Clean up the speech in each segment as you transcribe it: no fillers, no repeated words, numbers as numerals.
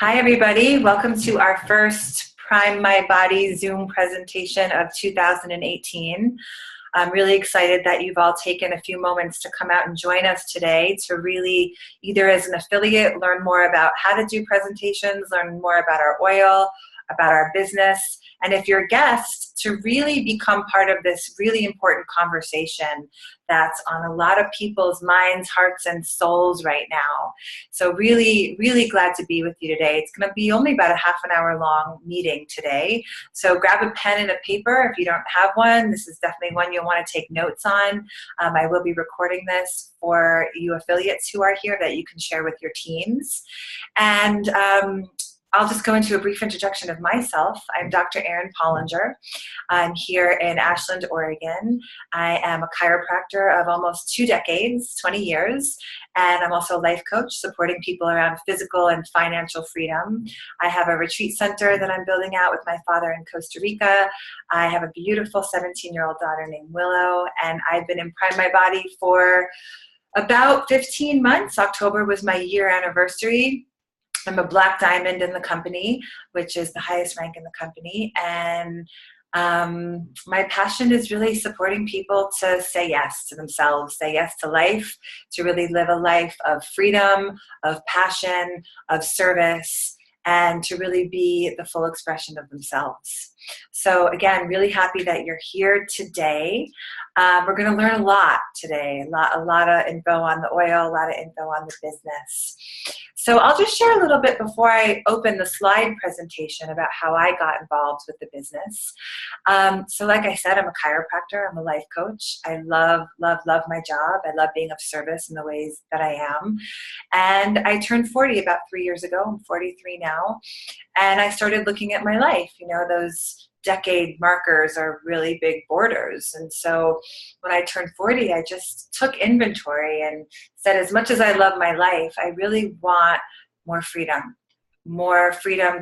Hi, everybody. Welcome to our first Prime My Body Zoom presentation of 2018. I'm really excited that you've all taken a few moments to come out and join us today to really, either as an affiliate, learn more about how to do presentations, learn more about our oil, about our business, and if you're a guest, to really become part of this really important conversation that's on a lot of people's minds, hearts, and souls right now. So really, really glad to be with you today. It's going to be only about a half an hour long meeting today. So grab a pen and a paper if you don't have one. This is definitely one you'll want to take notes on. I will be recording this for you affiliates who are here that you can share with your teams. And I'll just go into a brief introduction of myself. I'm Dr. Erin. I'm here in Ashland, Oregon. I am a chiropractor of almost 2 decades, 20 years, and I'm also a life coach supporting people around physical and financial freedom. I have a retreat center that I'm building out with my father in Costa Rica. I have a beautiful 17-year-old daughter named Willow, and I've been in Prime My Body for about 15 months. October was my year anniversary. I'm a black diamond in the company, which is the highest rank in the company. And my passion is really supporting people to say yes to themselves, say yes to life, to really live a life of freedom, of passion, of service, and to really be the full expression of themselves. So again, really happy that you're here today. We're going to learn a lot today, a lot of info on the oil, a lot of info on the business. So I'll just share a little bit before I open the slide presentation about how I got involved with the business. So like I said, I'm a chiropractor, I'm a life coach. I love, love, love my job. I love being of service in the ways that I am. And I turned 40 about 3 years ago. I'm 43 now. And I started looking at my life. You know, those decade markers are really big borders. And so when I turned 40, I just took inventory and said, as much as I love my life, I really want more freedom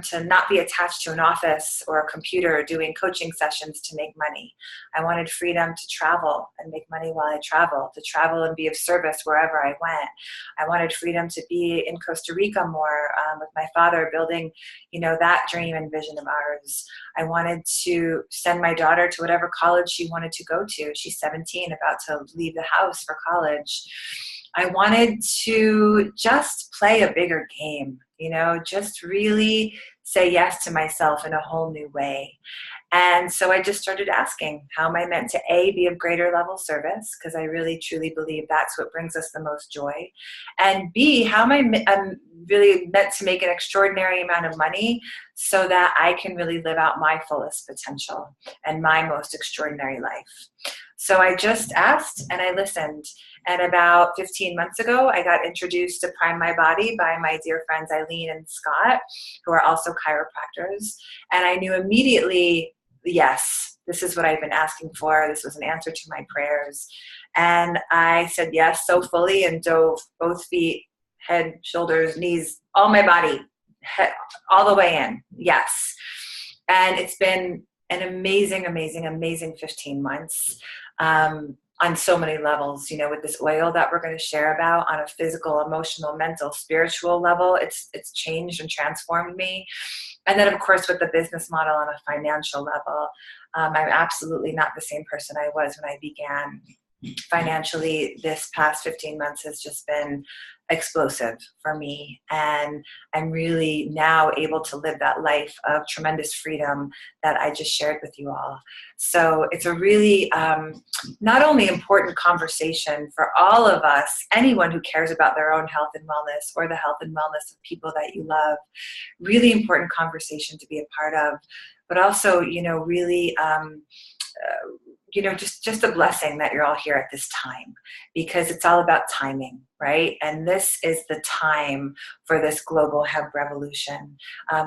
to not be attached to an office or a computer doing coaching sessions to make money. I wanted freedom to travel and make money while I travel, to travel and be of service wherever I went. I wanted freedom to be in Costa Rica more with my father, building, that dream and vision of ours. I wanted to send my daughter to whatever college she wanted to go to. She's 17, about to leave the house for college. I wanted to just play a bigger game, just really say yes to myself in a whole new way. And so I just started asking, how am I meant to A, be of greater level service? Because I really, truly believe that's what brings us the most joy. And B, how am I really meant to make an extraordinary amount of money so that I can really live out my fullest potential and my most extraordinary life? So I just asked and I listened. And about 15 months ago, I got introduced to Prime My Body by my dear friends Eileen and Scott, who are also chiropractors. And I knew immediately, yes, this is what I've been asking for. This was an answer to my prayers. And I said yes so fully and dove both feet, head, shoulders, knees, all my body, all the way in. Yes. And it's been an amazing, amazing, amazing 15 months. On so many levels, with this oil that we're going to share about on a physical, emotional, mental, spiritual level, it's changed and transformed me. And then, of course, with the business model on a financial level, I'm absolutely not the same person I was when I began. Financially, this past 15 months has just been explosive for me, and I'm really now able to live that life of tremendous freedom that I just shared with you all. So it's a really not only important conversation for all of us, anyone who cares about their own health and wellness or the health and wellness of people that you love, really important conversation to be a part of, but also, really just a blessing that you're all here at this time, because it's all about timing, right? And this is the time for this global hemp revolution.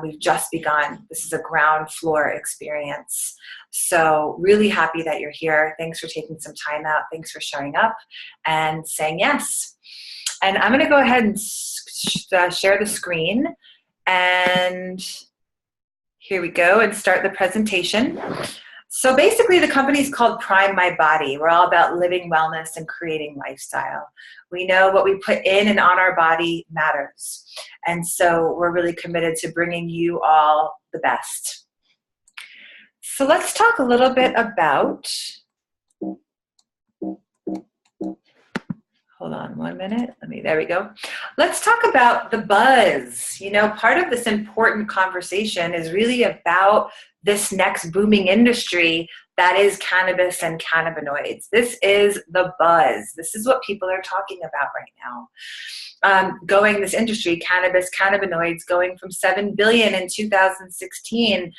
We've just begun. This is a ground floor experience. So really happy that you're here. Thanks for taking some time out. Thanks for showing up and saying yes. And I'm going to go ahead and share the screen. And here we go, and start the presentation. So basically the company's called Prime My Body. We're all about living wellness and creating lifestyle. We know what we put in and on our body matters. And so we're really committed to bringing you all the best. So let's talk a little bit about, hold on one minute. There we go. Let's talk about the buzz. You know, part of this important conversation is really about this next booming industry that is cannabis and cannabinoids. This is the buzz. This is what people are talking about right now. This industry, cannabis, cannabinoids, going from 7 billion in 2016.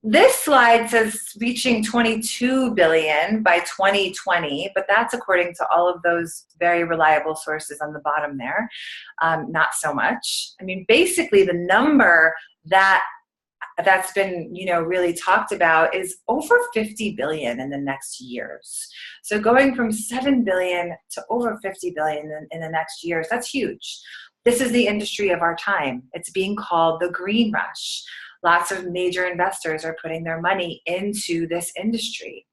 This slide says reaching 22 billion by 2020, but that's according to all of those very reliable sources on the bottom there. Not so much. I mean, basically the number that's been, really talked about is over 50 billion in the next years. So going from 7 billion to over 50 billion in the next years, that's huge. This is the industry of our time. It's being called the green rush. Lots of major investors are putting their money into this industry.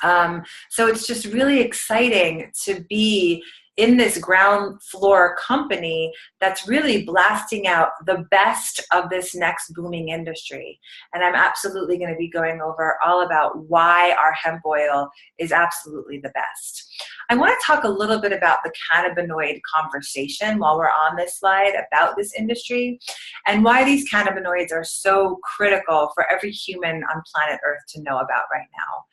So it's just really exciting to be in this ground floor company that's really blasting out the best of this next booming industry. And I'm absolutely going to be going over all about why our hemp oil is absolutely the best. I want to talk a little bit about the cannabinoid conversation while we're on this slide about this industry and why these cannabinoids are so critical for every human on planet Earth to know about right now.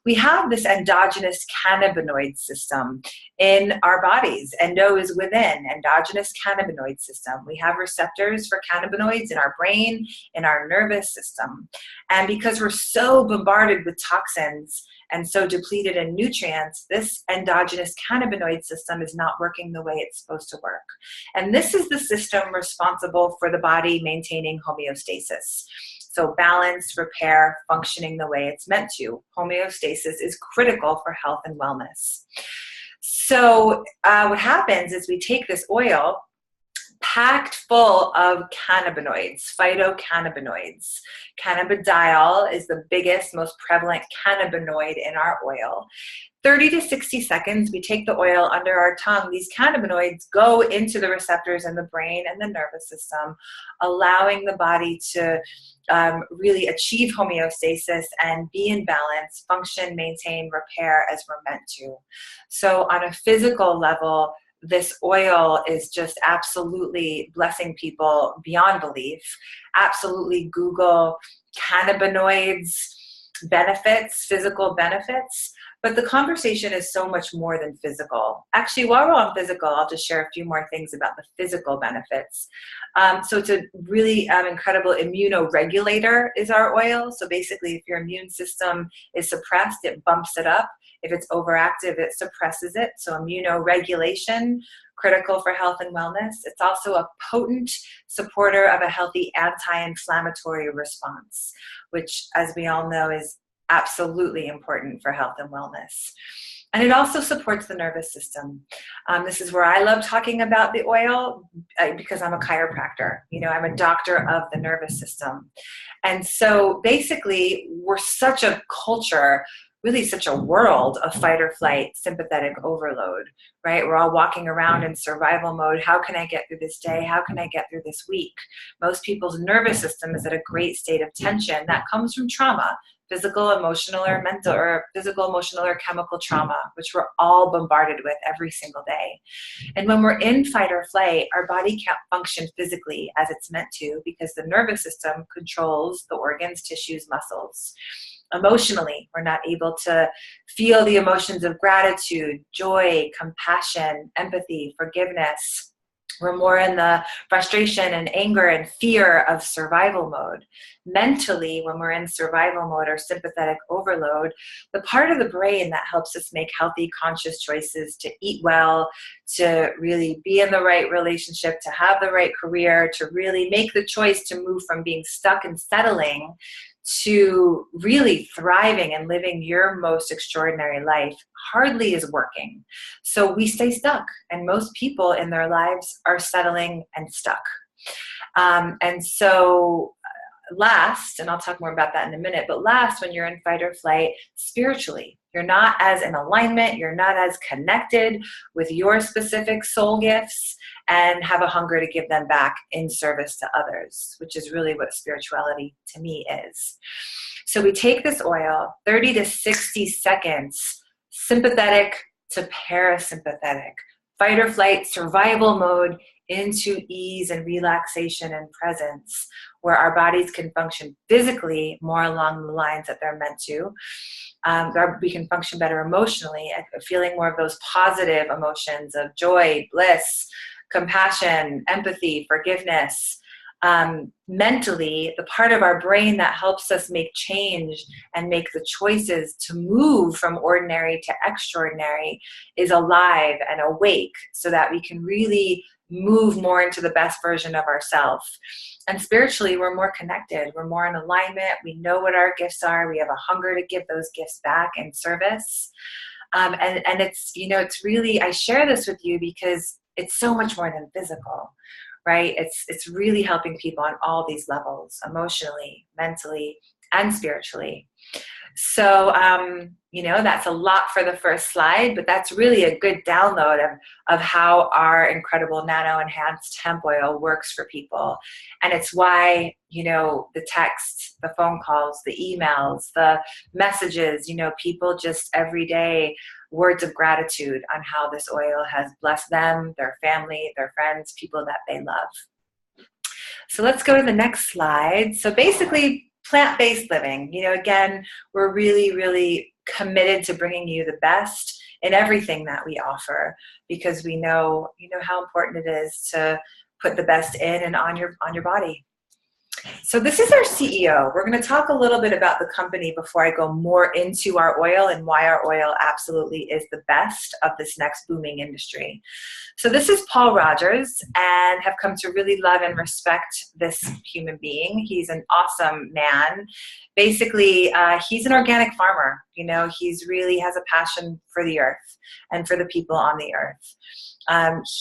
We have this endogenous cannabinoid system in our bodies. Endo is within, endogenous cannabinoid system. We have receptors for cannabinoids in our brain, in our nervous system. And because we're so bombarded with toxins and so depleted in nutrients, this endogenous cannabinoid system is not working the way it's supposed to work. And this is the system responsible for the body maintaining homeostasis. So balance, repair, functioning the way it's meant to. Homeostasis is critical for health and wellness. So what happens is we take this oil packed full of cannabinoids, phytocannabinoids. Cannabidiol is the biggest, most prevalent cannabinoid in our oil. 30 to 60 seconds, we take the oil under our tongue. These cannabinoids go into the receptors in the brain and the nervous system, allowing the body to really achieve homeostasis and be in balance, function, maintain, repair as we're meant to. So on a physical level, this oil is just absolutely blessing people beyond belief. Absolutely Google cannabinoids benefits, physical benefits. But the conversation is so much more than physical. Actually, while we're on physical, I'll just share a few more things about the physical benefits. So it's a really incredible immunoregulator is our oil. So basically, if your immune system is suppressed, it bumps it up. If it's overactive, it suppresses it. So immunoregulation, critical for health and wellness. It's also a potent supporter of a healthy anti-inflammatory response, which, as we all know, is absolutely important for health and wellness. And it also supports the nervous system. This is where I love talking about the oil because I'm a chiropractor. I'm a doctor of the nervous system. And so basically, we're such a culture, really such a world of fight or flight, sympathetic overload, right? We're all walking around in survival mode. How can I get through this day? How can I get through this week? Most people's nervous system is at a great state of tension. That comes from trauma. Physical, emotional, or mental, or physical, emotional, or chemical trauma, which we're all bombarded with every single day. And when we're in fight or flight, our body can't function physically as it's meant to because the nervous system controls the organs, tissues, muscles. Emotionally, we're not able to feel the emotions of gratitude, joy, compassion, empathy, forgiveness. We're more in the frustration and anger and fear of survival mode. Mentally, when we're in survival mode or sympathetic overload, the part of the brain that helps us make healthy, conscious choices to eat well, to really be in the right relationship, to have the right career, to really make the choice to move from being stuck and settling to really thriving and living your most extraordinary life hardly is working. So we stay stuck, and most people in their lives are settling and stuck. And so last, and I'll talk more about that in a minute, but last, when you're in fight or flight, spiritually, you're not as in alignment, you're not as connected with your specific soul gifts, and have a hunger to give them back in service to others, which is really what spirituality to me is. So we take this oil, 30 to 60 seconds, sympathetic to parasympathetic, fight or flight, survival mode, into ease and relaxation and presence, where our bodies can function physically more along the lines that they're meant to. We can function better emotionally, feeling more of those positive emotions of joy, bliss, compassion, empathy, forgiveness. Mentally, the part of our brain that helps us make change and make the choices to move from ordinary to extraordinary is alive and awake, so that we can really move more into the best version of ourselves. And spiritually, we're more connected. We're more in alignment. We know what our gifts are. We have a hunger to give those gifts back in service. And it's, it's really, I share this with you because it's so much more than physical, right? It's really helping people on all these levels, emotionally, mentally, and spiritually. So, that's a lot for the first slide, but that's really a good download of how our incredible nano enhanced hemp oil works for people. And it's why, the texts, the phone calls, the emails, the messages, people just every day, words of gratitude on how this oil has blessed them, their family, their friends, people that they love. So let's go to the next slide. So basically, plant-based living. Again, we're really, really committed to bringing you the best in everything that we offer, because we know, how important it is to put the best in and on your body. So this is our CEO. We're going to talk a little bit about the company before I go more into our oil and why our oil absolutely is the best of this next booming industry. So this is Paul Rogers, and have come to really love and respect this human being. He's an awesome man. Basically, he's an organic farmer. He's really has a passion for the earth and for the people on the earth.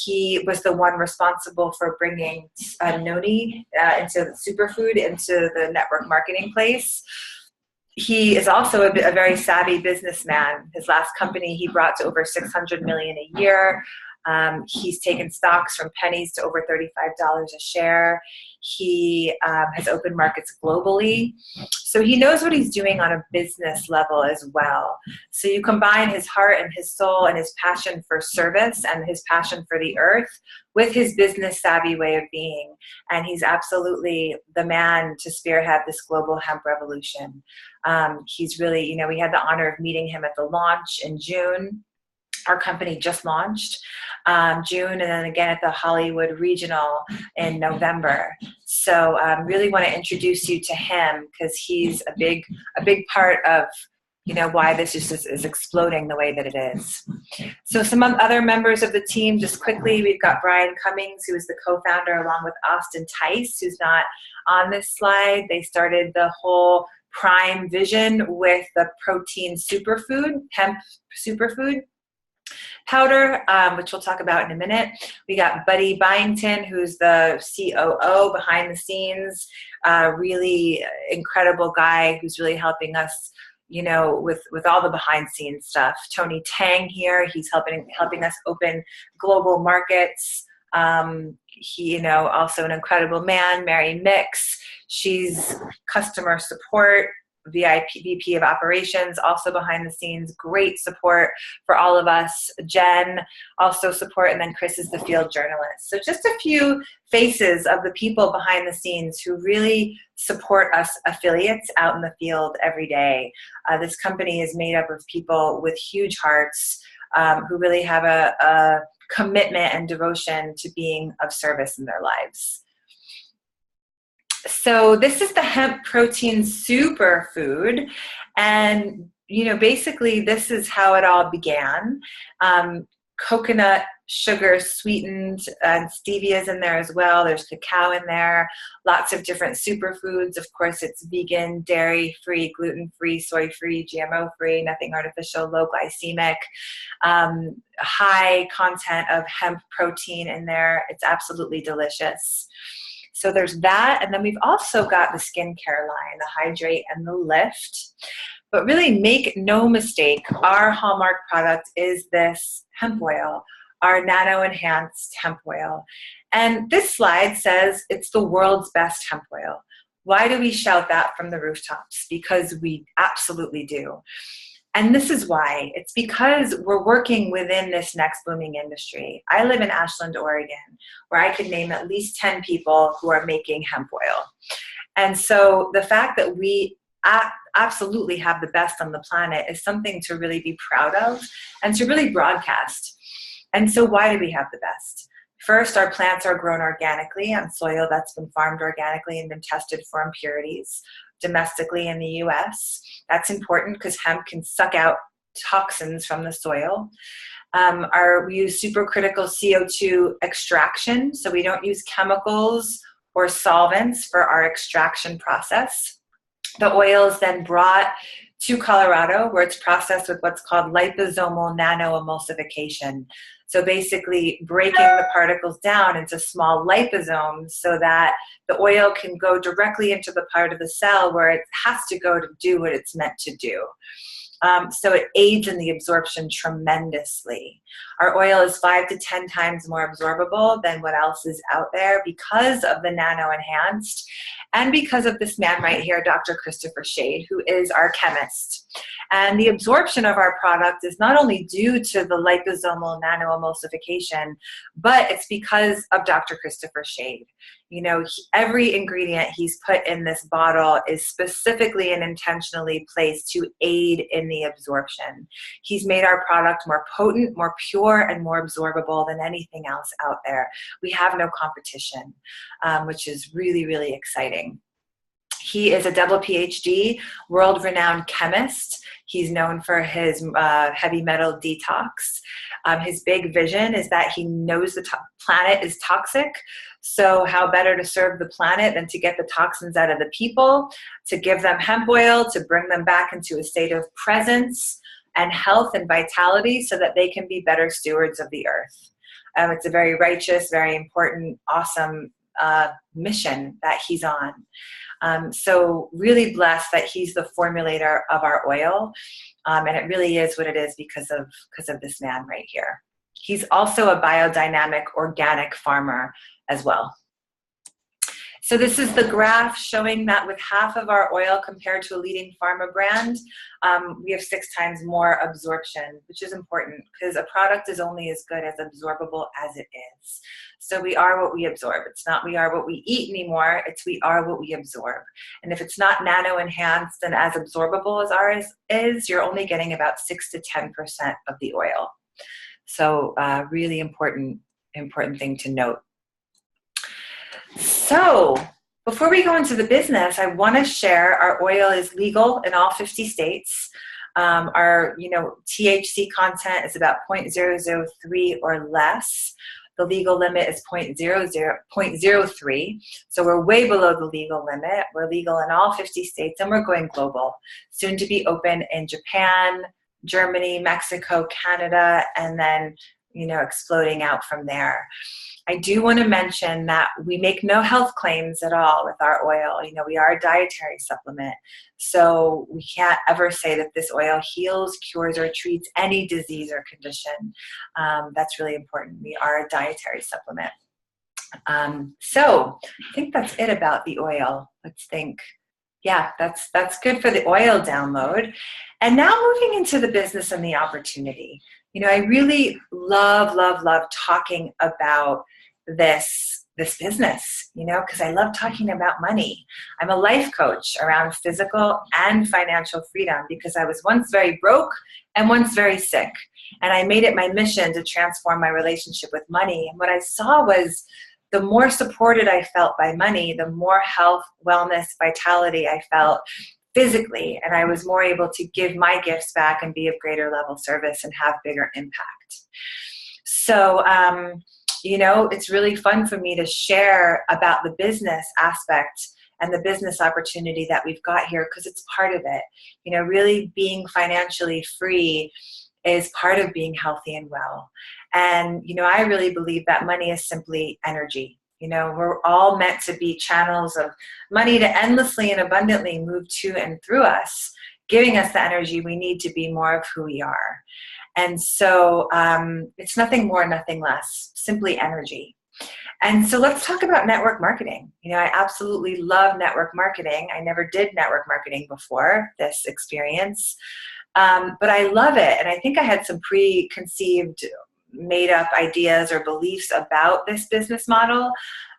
He was the one responsible for bringing noni into superfood into the network marketing place. He is also a very savvy businessman. His last company he brought to over $600 million a year. He's taken stocks from pennies to over $35 a share. He has opened markets globally. So he knows what he's doing on a business level as well. So you combine his heart and his soul and his passion for service and his passion for the earth with his business savvy way of being. And he's absolutely the man to spearhead this global hemp revolution. He's really, we had the honor of meeting him at the launch in June. Our company just launched June, and then again at the Hollywood Regional in November. So really want to introduce you to him, because he's a big part of why this is exploding the way that it is. So some other members of the team, just quickly, we've got Brian Cummings, who is the co-founder, along with Austin Tice, who's not on this slide. They started the whole Prime vision with the protein superfood, hemp superfood powder, which we'll talk about in a minute. We got Buddy Byington, who's the COO behind the scenes, really incredible guy who's really helping us, with all the behind scenes stuff. Tony Tang here, he's helping us open global markets. He, also an incredible man. Mary Mix, she's customer support, VP of operations, also behind the scenes, great support for all of us. Jen, also support, and then Chris is the field journalist. So just a few faces of the people behind the scenes who really support us affiliates out in the field every day. This company is made up of people with huge hearts who really have a commitment and devotion to being of service in their lives. So this is the hemp protein superfood, and basically this is how it all began. Coconut sugar sweetened, and stevia's in there as well. There's cacao in there, lots of different superfoods. Of course, it's vegan, dairy-free, gluten-free, soy-free, GMO-free, nothing artificial, low glycemic, high content of hemp protein in there. It's absolutely delicious. So there's that. And then we've also got the skincare line, the Hydrate and the Lift. But really make no mistake, our hallmark product is this hemp oil, our nano-enhanced hemp oil. And this slide says it's the world's best hemp oil. Why do we shout that from the rooftops? Because we absolutely do. And this is why. It's because we're working within this next booming industry. I live in Ashland, Oregon, where I could name at least 10 people who are making hemp oil. And so the fact that we absolutely have the best on the planet is something to really be proud of and to really broadcast. And so why do we have the best? First, our plants are grown organically on soil that's been farmed organically and been tested for impurities domestically in the US. That's important because hemp can suck out toxins from the soil. We use supercritical CO2 extraction, so we don't use chemicals or solvents for our extraction process. The oil is then brought to Colorado, where it's processed with what's called liposomal nanoemulsification. So basically breaking the particles down into small liposomes so that the oil can go directly into the part of the cell where it has to go to do what it's meant to do. So it aids in the absorption tremendously. Our oil is 5 to 10 times more absorbable than what else is out there because of the nano-enhanced and because of this man right here, Dr. Christopher Shade, who is our chemist. And the absorption of our product is not only due to the liposomal nanoemulsification, but it's because of Dr. Christopher Shade. You know, every ingredient he's put in this bottle is specifically and intentionally placed to aid in the absorption. He's made our product more potent, more pure, and more absorbable than anything else out there. We have no competition, which is really, really exciting. He is a double PhD, world-renowned chemist. He's known for his heavy metal detox. His big vision is that he knows the planet is toxic. So how better to serve the planet than to get the toxins out of the people, to give them hemp oil, to bring them back into a state of presence and health and vitality so that they can be better stewards of the earth. It's a very righteous, very important, awesome mission that he's on. So really blessed that he's the formulator of our oil. And it really is what it is because of this man right here. He's also a biodynamic organic farmer as well. So this is the graph showing that with half of our oil compared to a leading pharma brand, we have 6 times more absorption, which is important because a product is only as good as absorbable as it is. So we are what we absorb. It's not we are what we eat anymore, it's we are what we absorb. And if it's not nano-enhanced and as absorbable as ours is, you're only getting about 6 to 10% of the oil. So really important thing to note. So before we go into the business, I want to share our oil is legal in all 50 states. Our THC content is about 0.003 or less. The legal limit is 0.03. So we're way below the legal limit. We're legal in all 50 states and we're going global. Soon to be open in Japan, Germany, Mexico, Canada, and then exploding out from there. I do want to mention that we make no health claims at all with our oil. We are a dietary supplement. So we can't ever say that this oil heals, cures, or treats any disease or condition. That's really important. We are a dietary supplement. So I think that's it about the oil. Let's think. Yeah, that's good for the oil download. And now moving into the business and the opportunity. I really love talking about this business, because I love talking about money. I'm a life coach around physical and financial freedom because I was once very broke and once very sick. And I made it my mission to transform my relationship with money. And what I saw was the more supported I felt by money, the more health, wellness, vitality I felt physically, and I was more able to give my gifts back and be of greater level service and have bigger impact. So, it's really fun for me to share about the business aspect and the business opportunity that we've got here because it's part of it. Really being financially free is part of being healthy and well. And, I really believe that money is simply energy. You know, we're all meant to be channels of money to endlessly and abundantly move to and through us, giving us the energy we need to be more of who we are. And so it's nothing more, nothing less, simply energy. And so let's talk about network marketing. You know, I absolutely love network marketing. I never did network marketing before this experience, but I love it. And I think I had some preconceived, made up ideas or beliefs about this business model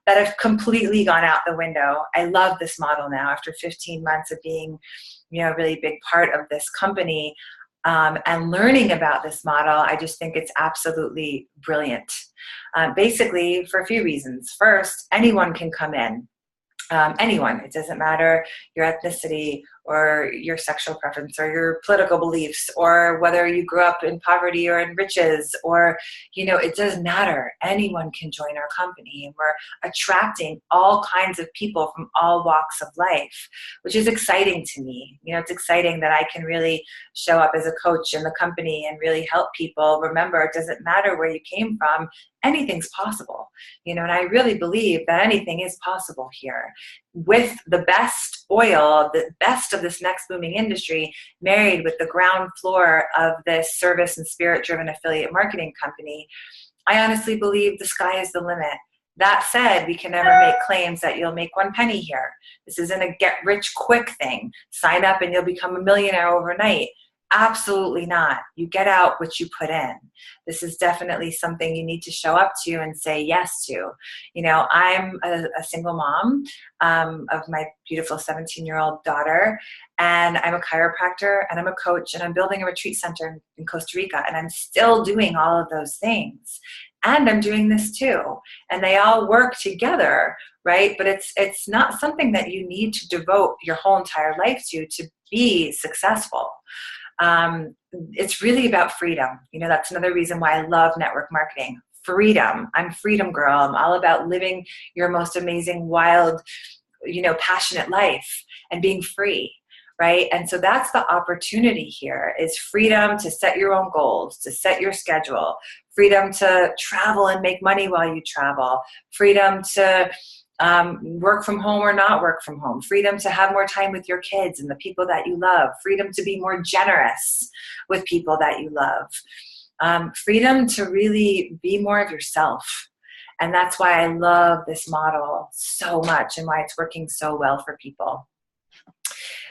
that have completely gone out the window. I love this model now after 15 months of being, you know, a really big part of this company. And learning about this model, I just think it's absolutely brilliant. Basically, for a few reasons. First, anyone can come in. Anyone. It doesn't matter your ethnicity or your sexual preference or your political beliefs or whether you grew up in poverty or in riches or, you know, it doesn't matter. Anyone can join our company, and we're attracting all kinds of people from all walks of life, which is exciting to me. You know, it's exciting that I can really show up as a coach in the company and really help people remember it doesn't matter where you came from. Anything's possible, you know, and I really believe that anything is possible here with the best oil, the best of this next booming industry, married with the ground floor of this service and spirit-driven affiliate marketing company. I honestly believe the sky is the limit. That said, we can never make claims that you'll make 1 penny here. This isn't a get rich quick thing. Sign up and you'll become a millionaire overnight. Absolutely not. You get out what you put in. This is definitely something you need to show up to and say yes to. You know, I'm a single mom of my beautiful 17-year-old daughter, and I'm a chiropractor, and I'm a coach, and I'm building a retreat center in Costa Rica, and I'm still doing all of those things. And I'm doing this too. And they all work together, right? But it's not something that you need to devote your whole entire life to be successful. It's really about freedom. You know, that's another reason why I love network marketing. Freedom. I'm freedom girl. I'm all about living your most amazing, wild, you know, passionate life and being free, right? And so that's the opportunity here is freedom to set your own goals, to set your schedule, freedom to travel and make money while you travel, freedom to work from home or not work from home, freedom to have more time with your kids and the people that you love, freedom to be more generous with people that you love, freedom to really be more of yourself. And that's why I love this model so much and why it's working so well for people.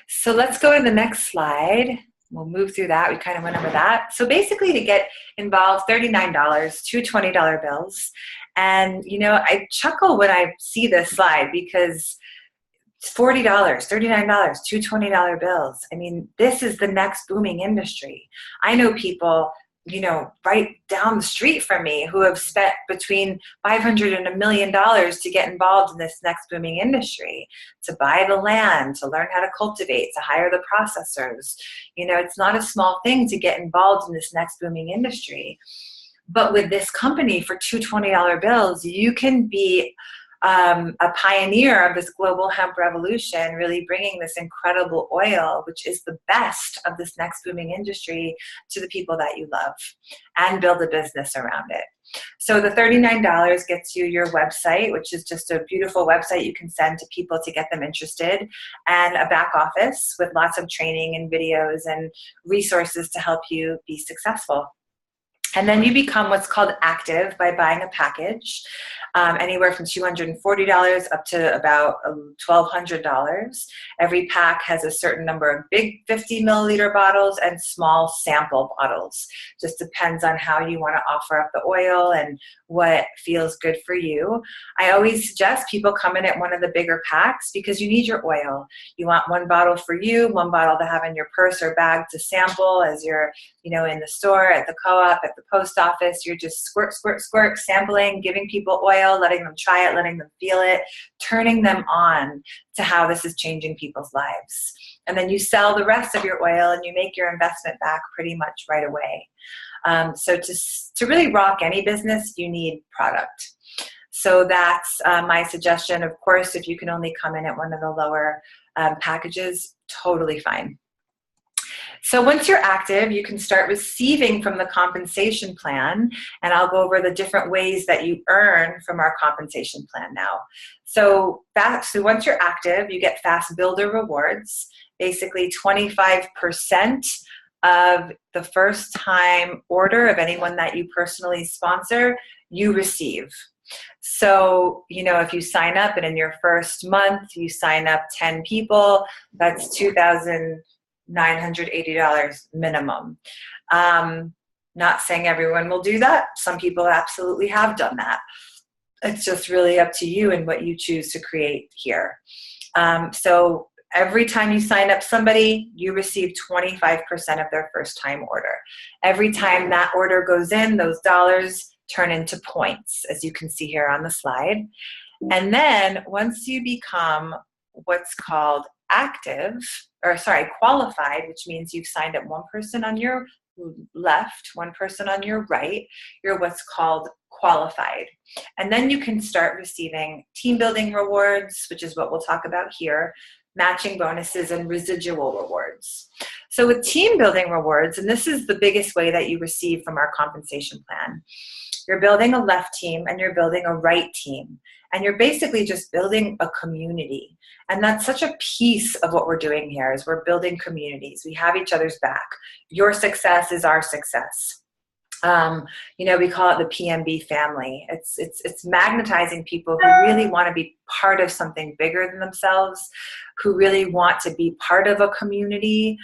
So let's go to the next slide. We'll move through that. We kind of went over that. So basically to get involved, $39, 2 $20 bills. And, you know, I chuckle when I see this slide because it's $40, $39, 2 $20 bills. I mean, this is the next booming industry. I know people, you know, right down the street from me who have spent between $500 and $1 million to get involved in this next booming industry, to buy the land, to learn how to cultivate, to hire the processors. You know, it's not a small thing to get involved in this next booming industry. But with this company for 2 $20 bills, you can be a pioneer of this global hemp revolution, really bringing this incredible oil, which is the best of this next booming industry, to the people that you love and build a business around it. So the $39 gets you your website, which is just a beautiful website you can send to people to get them interested, and a back office with lots of training and videos and resources to help you be successful. And then you become what's called active by buying a package, anywhere from $240 up to about $1,200. Every pack has a certain number of big 50 milliliter bottles and small sample bottles. Just depends on how you want to offer up the oil and what feels good for you. I always suggest people come in at one of the bigger packs because you need your oil. You want 1 bottle for you, 1 bottle to have in your purse or bag to sample as you're, you know, in the store, at the co-op, at the post office. You're just squirt, squirt, squirt, sampling, giving people oil, letting them try it, letting them feel it, turning them on to how this is changing people's lives. And then you sell the rest of your oil and you make your investment back pretty much right away. So to really rock any business, you need product. So that's my suggestion. Of course, if you can only come in at one of the lower packages, totally fine. So once you're active, you can start receiving from the compensation plan, and I'll go over the different ways that you earn from our compensation plan now. So once you're active, you get fast builder rewards, basically 25% of the first time order of anyone that you personally sponsor, you receive. So, if you sign up and in your first month, you sign up 10 people, that's $2,980 minimum. Not saying everyone will do that. Some people absolutely have done that. It's just really up to you and what you choose to create here. So every time you sign up somebody, you receive 25% of their first time order. Every time that order goes in, those dollars turn into points, as you can see here on the slide. And then once you become what's called qualified, which means you've signed up one person on your left, one person on your right, you're what's called qualified. And then you can start receiving team building rewards, which is what we'll talk about here, matching bonuses, and residual rewards. So with team building rewards, and this is the biggest way that you receive from our compensation plan, you're building a left team and you're building a right team. And you're basically just building a community. And that's such a piece of what we're doing here is we're building communities. We have each other's back. Your success is our success. We call it the PMB family. It's magnetizing people who really want to be part of something bigger than themselves, who really want to be part of a community,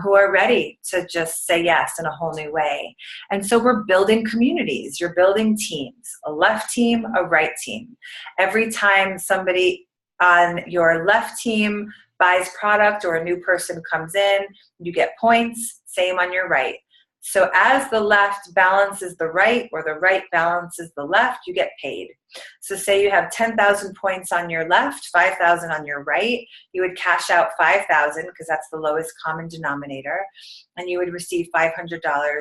who are ready to just say yes in a whole new way. And so we're building communities. You're building teams, a left team, a right team. Every time somebody on your left team buys product or a new person comes in, you get points, same on your right. So as the left balances the right or the right balances the left, you get paid. So say you have 10,000 points on your left, 5,000 on your right, you would cash out 5,000 because that's the lowest common denominator, and you would receive $500,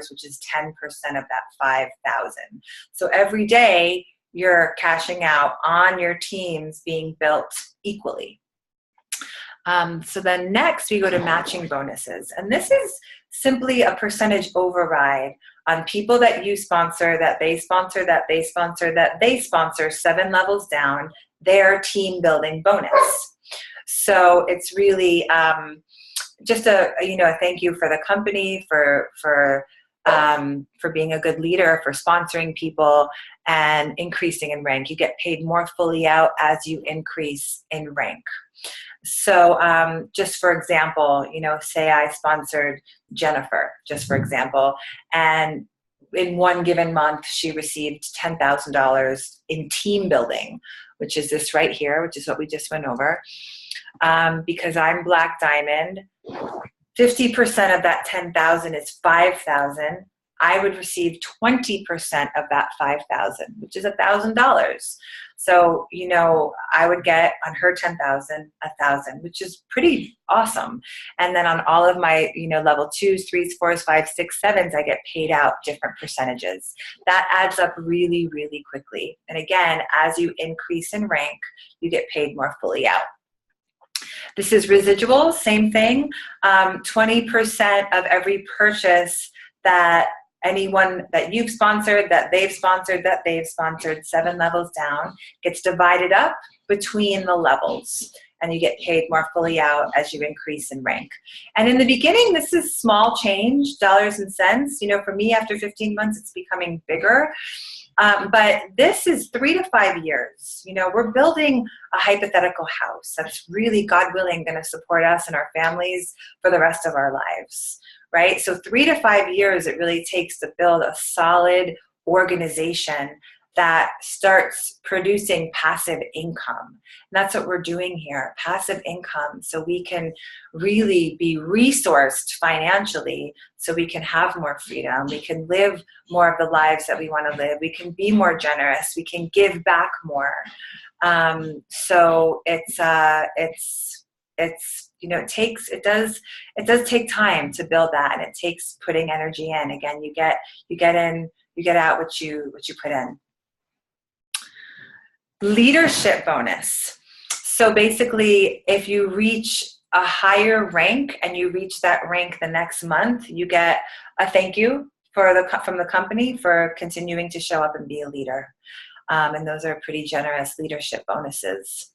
which is 10% of that 5,000. So every day you're cashing out on your teams being built equally. So then next we go to matching bonuses. And this is simply a percentage override on people that you sponsor, that they sponsor, that they sponsor, that they sponsor 7 levels down, their team building bonus. So it's really just a thank you for the company, for being a good leader, for sponsoring people and increasing in rank. You get paid more fully out as you increase in rank. So just for example, say I sponsored Jennifer, just for example, and in one given month, she received $10,000 in team building, which is this right here, which is what we just went over. Because I'm Black Diamond, 50% of that 10,000 is 5,000. I would receive 20% of that 5,000, which is $1,000. So, I would get on her 10,000, 1,000, which is pretty awesome. And then on all of my, level 2s, 3s, 4s, 5s, 6s, 7s, I get paid out different percentages. That adds up really, really quickly. And again, as you increase in rank, you get paid more fully out. This is residual, same thing. 20% of every purchase that anyone that you've sponsored, that they've sponsored 7 levels down, gets divided up between the levels. And you get paid more fully out as you increase in rank. And in the beginning, this is small change, dollars and cents. For me, after 15 months, it's becoming bigger. But this is 3 to 5 years. We're building a hypothetical house that's really, God willing, going to support us and our families for the rest of our lives, right? So 3 to 5 years it really takes to build a solid organization that starts producing passive income. And that's what we're doing here, passive income, so we can really be resourced financially, so we can have more freedom, we can live more of the lives that we want to live, we can be more generous, we can give back more. So it does take time to build that, and it takes putting energy in. Again, you get in, you get out what you put in. Leadership bonus. So basically, if you reach a higher rank and you reach that rank the next month, you get a thank you from the company for continuing to show up and be a leader. And those are pretty generous leadership bonuses.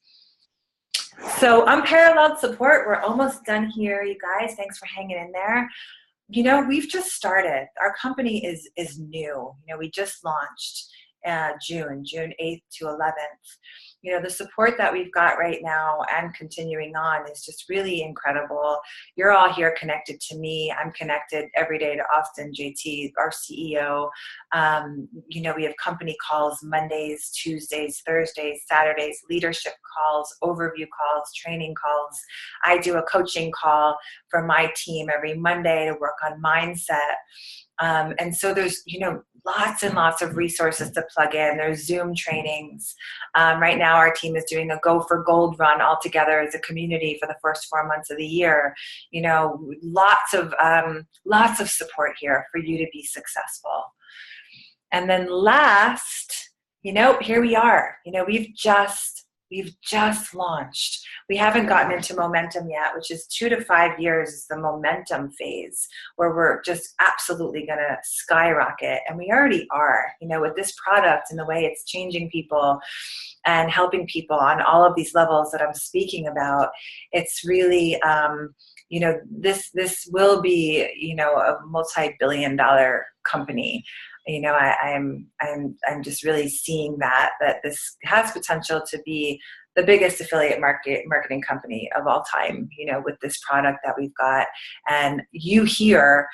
So unparalleled support, we're almost done here, you guys. Thanks for hanging in there. You know, we've just started. Our company is new. You know, we just launched June 8th to 11th. You know, the support that we've got right now and continuing on is just really incredible. You're all here connected to me. I'm connected every day to Austin, JT, our CEO. You know, we have company calls Mondays, Tuesdays, Thursdays, Saturdays, leadership calls, overview calls, training calls. I do a coaching call for my team every Monday to work on mindset. And so there's, you know, lots and lots of resources to plug in. There's Zoom trainings. Right now our team is doing a Go for Gold run all together as a community for the first 4 months of the year. You know, lots of support here for you to be successful. And then last, you know, here we are. You know, we've just launched. We haven't gotten into momentum yet, which is 2 to 5 years is the momentum phase where we're just absolutely going to skyrocket. And we already are, you know, with this product and the way it's changing people and helping people on all of these levels that I'm speaking about. It's really, you know, this will be, you know, a multi-billion-dollar company. You know, I'm just really seeing that this has potential to be the biggest affiliate marketing company of all time, you know, with this product that we've got. And you here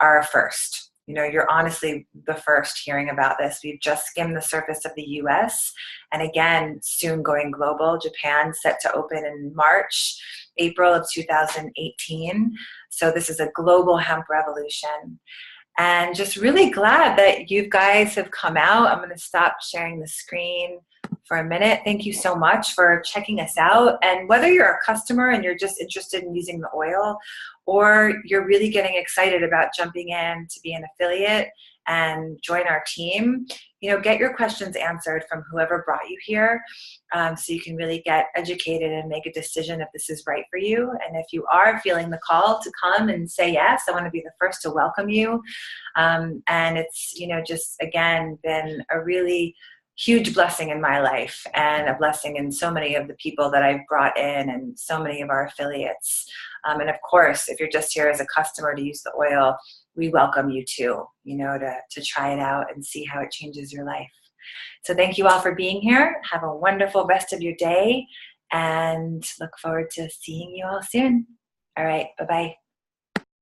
are first. You know, you're honestly the first hearing about this. We've just skimmed the surface of the US. And again, soon going global. Japan set to open in April of 2018. So this is a global hemp revolution. And just really glad that you guys have come out. I'm going to stop sharing the screen for a minute. Thank you so much for checking us out. And whether you're a customer and you're just interested in using the oil, or you're really getting excited about jumping in to be an affiliate and join our team, you know, get your questions answered from whoever brought you here, so you can really get educated and make a decision if this is right for you. And if you are feeling the call to come and say yes, I want to be the first to welcome you. And it's, you know, just again been a really huge blessing in my life and a blessing in so many of the people that I've brought in and so many of our affiliates. And of course, if you're just here as a customer to use the oil, we welcome you too, you know, to try it out and see how it changes your life. So thank you all for being here. Have a wonderful rest of your day and look forward to seeing you all soon. All right, bye-bye.